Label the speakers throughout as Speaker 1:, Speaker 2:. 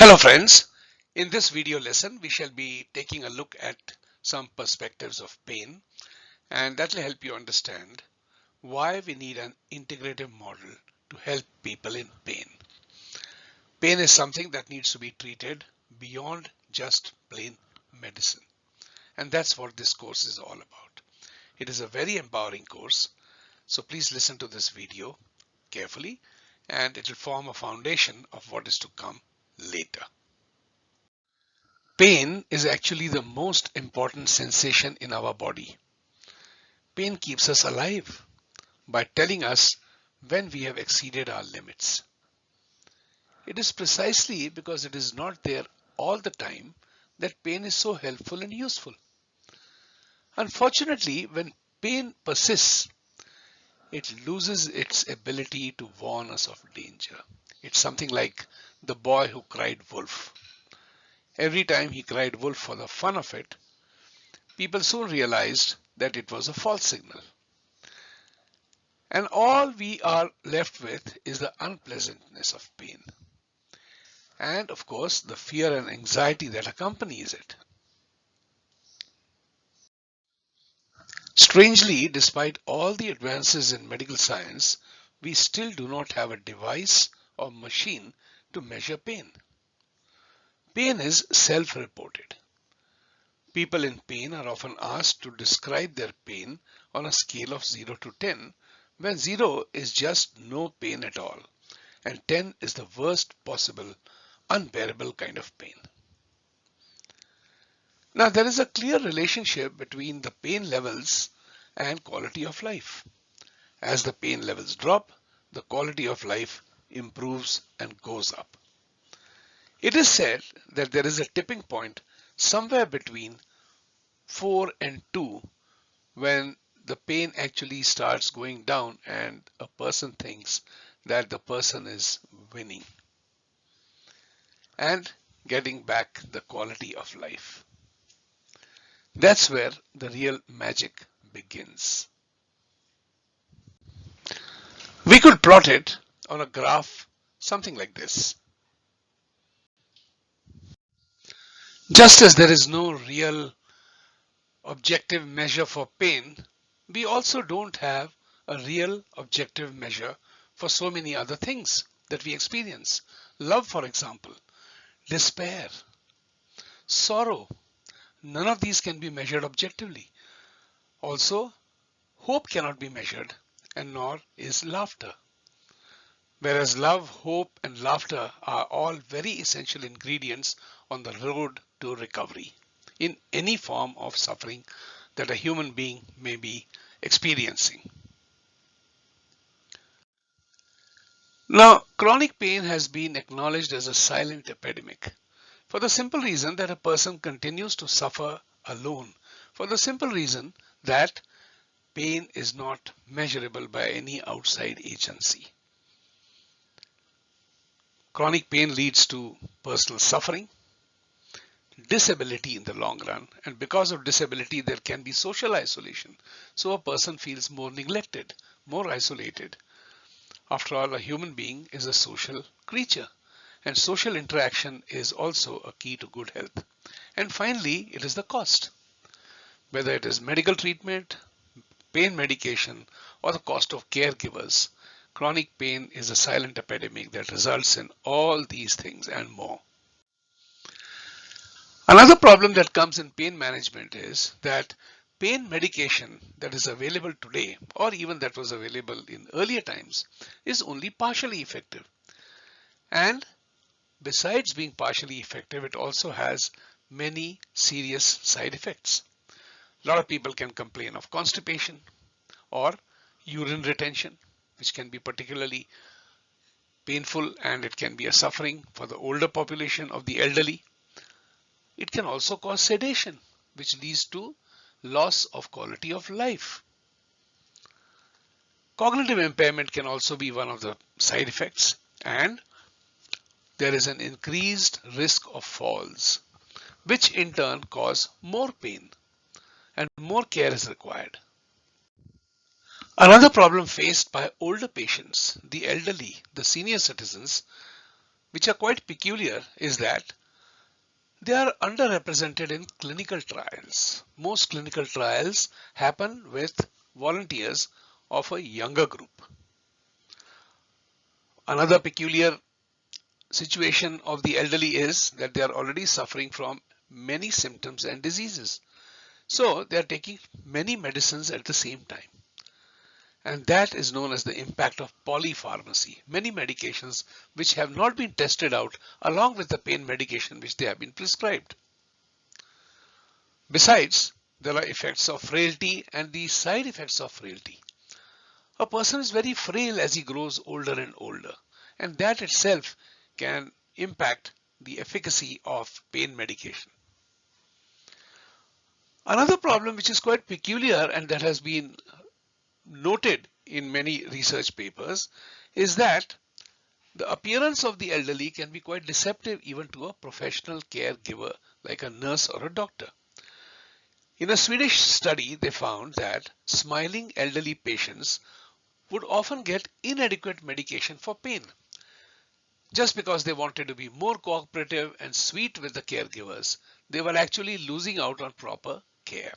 Speaker 1: Hello friends, in this video lesson we shall be taking a look at some perspectives of pain, and that will help you understand why we need an integrative model to help people in pain. Pain is something that needs to be treated beyond just plain medicine, and that's what this course is all about. It is a very empowering course, so please listen to this video carefully and it will form a foundation of what is to come later. Pain is actually the most important sensation in our body. Pain keeps us alive by telling us when we have exceeded our limits. It is precisely because it is not there all the time that pain is so helpful and useful. Unfortunately, when pain persists, it loses its ability to warn us of danger. It's something like the boy who cried wolf. Every time he cried wolf for the fun of it, people soon realized that it was a false signal. And all we are left with is the unpleasantness of pain. And of course, the fear and anxiety that accompanies it. Strangely, despite all the advances in medical science, we still do not have a device or machine to measure pain. Pain is self-reported. People in pain are often asked to describe their pain on a scale of 0 to 10, when 0 is just no pain at all, and 10 is the worst possible, unbearable kind of pain. Now, there is a clear relationship between the pain levels and quality of life. As the pain levels drop, the quality of life improves and goes up. It is said that there is a tipping point somewhere between 4 and 2 when the pain actually starts going down and a person thinks that the person is winning and getting back the quality of life. That's where the real magic begins. We could plot it on a graph something like this. Just as there is no real objective measure for pain, we also don't have a real objective measure for so many other things that we experience. Love, for example, despair, sorrow. None of these can be measured objectively. Also, hope cannot be measured, and nor is laughter. Whereas love, hope, and laughter are all very essential ingredients on the road to recovery in any form of suffering that a human being may be experiencing. Now, chronic pain has been acknowledged as a silent epidemic for the simple reason that a person continues to suffer alone, for the simple reason that pain is not measurable by any outside agency. Chronic pain leads to personal suffering, disability in the long run, and because of disability there can be social isolation. So a person feels more neglected, more isolated. After all, a human being is a social creature, and social interaction is also a key to good health. And finally, it is the cost. Whether it is medical treatment, pain medication, or the cost of caregivers, chronic pain is a silent epidemic that results in all these things and more. Another problem that comes in pain management is that pain medication that is available today, or even that was available in earlier times, is only partially effective. And besides being partially effective, it also has many serious side effects. A lot of people can complain of constipation or urine retention, which can be particularly painful, and it can be a suffering for the older population of the elderly. It can also cause sedation, which leads to loss of quality of life. Cognitive impairment can also be one of the side effects, and there is an increased risk of falls, which in turn cause more pain and more care is required. Another problem faced by older patients, the elderly, the senior citizens, which are quite peculiar is that they are underrepresented in clinical trials. Most clinical trials happen with volunteers of a younger group. Another peculiar situation of the elderly is that they are already suffering from many symptoms and diseases. So they are taking many medicines at the same time. And that is known as the impact of polypharmacy. Many medications which have not been tested out along with the pain medication which they have been prescribed. Besides, there are effects of frailty and the side effects of frailty. A person is very frail as he grows older and older, and that itself can impact the efficacy of pain medication. Another problem which is quite peculiar and that has been noted in many research papers is that the appearance of the elderly can be quite deceptive even to a professional caregiver like a nurse or a doctor. In a Swedish study, they found that smiling elderly patients would often get inadequate medication for pain just because they wanted to be more cooperative and sweet with the caregivers. They were actually losing out on proper care.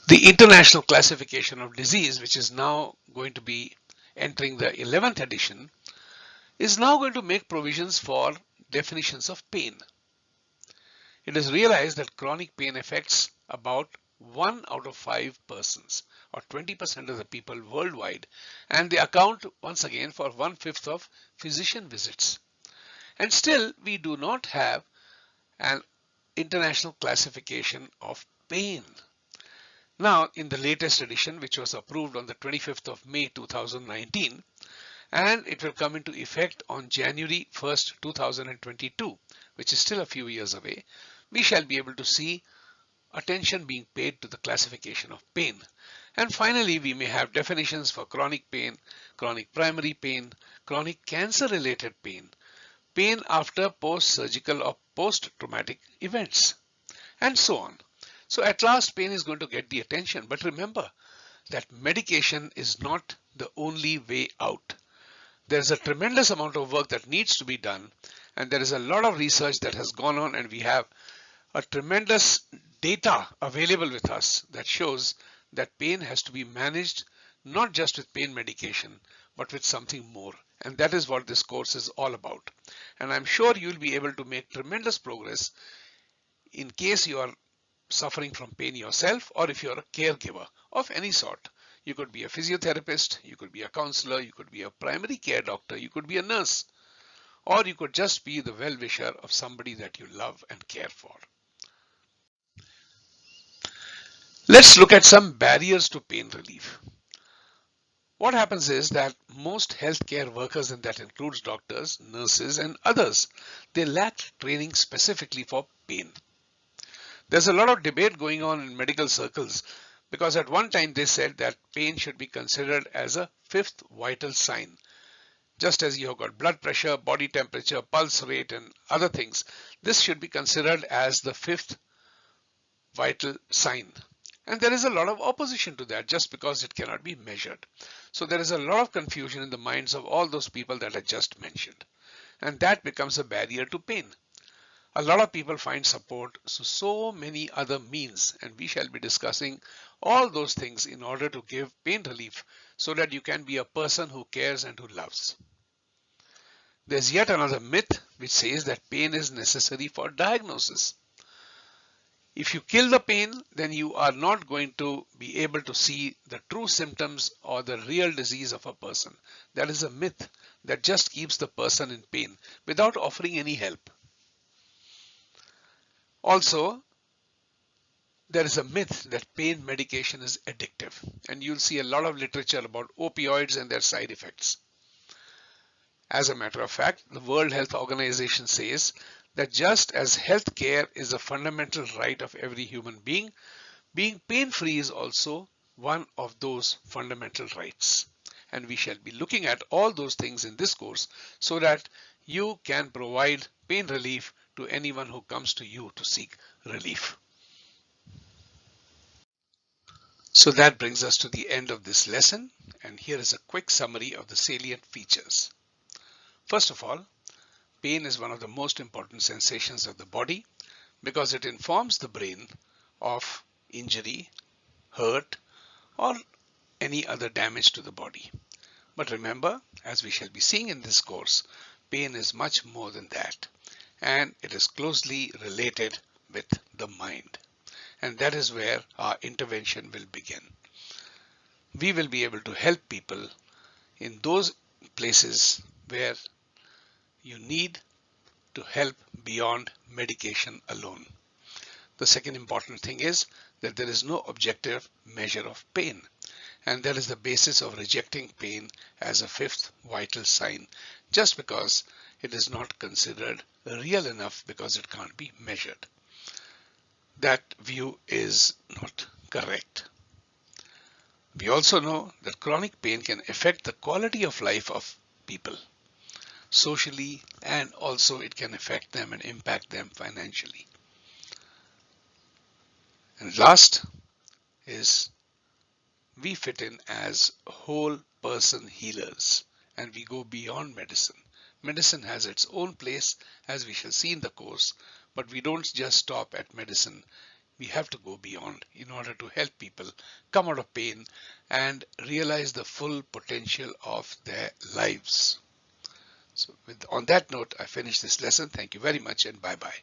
Speaker 1: The International Classification of Disease, which is now going to be entering the 11th edition, is now going to make provisions for definitions of pain. It is realized that chronic pain affects about 1 out of 5 persons, or 20% of the people worldwide, and they account once again for 1/5 of physician visits. And still, we do not have an international classification of pain. Now, in the latest edition, which was approved on the 25th of May 2019, and it will come into effect on January 1st, 2022, which is still a few years away, we shall be able to see attention being paid to the classification of pain. And finally, we may have definitions for chronic pain, chronic primary pain, chronic cancer-related pain, pain after post-surgical or post-traumatic events, and so on. So at last, pain is going to get the attention. But remember that medication is not the only way out. There's a tremendous amount of work that needs to be done, and there is a lot of research that has gone on, and we have a tremendous data available with us that shows that pain has to be managed not just with pain medication, but with something more. And that is what this course is all about. And I'm sure you'll be able to make tremendous progress in case you are suffering from pain yourself, or if you're a caregiver of any sort. You could be a physiotherapist, you could be a counselor, you could be a primary care doctor, you could be a nurse, or you could just be the well-wisher of somebody that you love and care for. Let's look at some barriers to pain relief. What happens is that most healthcare workers, and that includes doctors, nurses, and others, they lack training specifically for pain. There's a lot of debate going on in medical circles because at one time they said that pain should be considered as a fifth vital sign. Just as you have got blood pressure, body temperature, pulse rate, and other things, this should be considered as the fifth vital sign. And there is a lot of opposition to that just because it cannot be measured. So there is a lot of confusion in the minds of all those people that I just mentioned. And that becomes a barrier to pain. A lot of people find support so many other means, and we shall be discussing all those things in order to give pain relief so that you can be a person who cares and who loves. There's yet another myth which says that pain is necessary for diagnosis. If you kill the pain, then you are not going to be able to see the true symptoms or the real disease of a person. That is a myth that just keeps the person in pain without offering any help. Also, there is a myth that pain medication is addictive, and you'll see a lot of literature about opioids and their side effects. As a matter of fact, the World Health Organization says that just as health care is a fundamental right of every human being, being pain-free is also one of those fundamental rights. And we shall be looking at all those things in this course so that you can provide pain relief to anyone who comes to you to seek relief. So that brings us to the end of this lesson, and here is a quick summary of the salient features. First of all, pain is one of the most important sensations of the body because it informs the brain of injury, hurt, or any other damage to the body. But remember, as we shall be seeing in this course, pain is much more than that, and it is closely related with the mind. And that is where our intervention will begin. We will be able to help people in those places where you need to help beyond medication alone. The second important thing is that there is no objective measure of pain, and that is the basis of rejecting pain as a fifth vital sign, just because it is not considered real enough because it can't be measured. That view is not correct. We also know that chronic pain can affect the quality of life of people socially, and also it can affect them and impact them financially. And last is we fit in as whole person healers, and we go beyond medicine. Medicine has its own place, as we shall see in the course, but we don't just stop at medicine. We have to go beyond in order to help people come out of pain and realize the full potential of their lives. So on that note, I finish this lesson. Thank you very much, and bye-bye.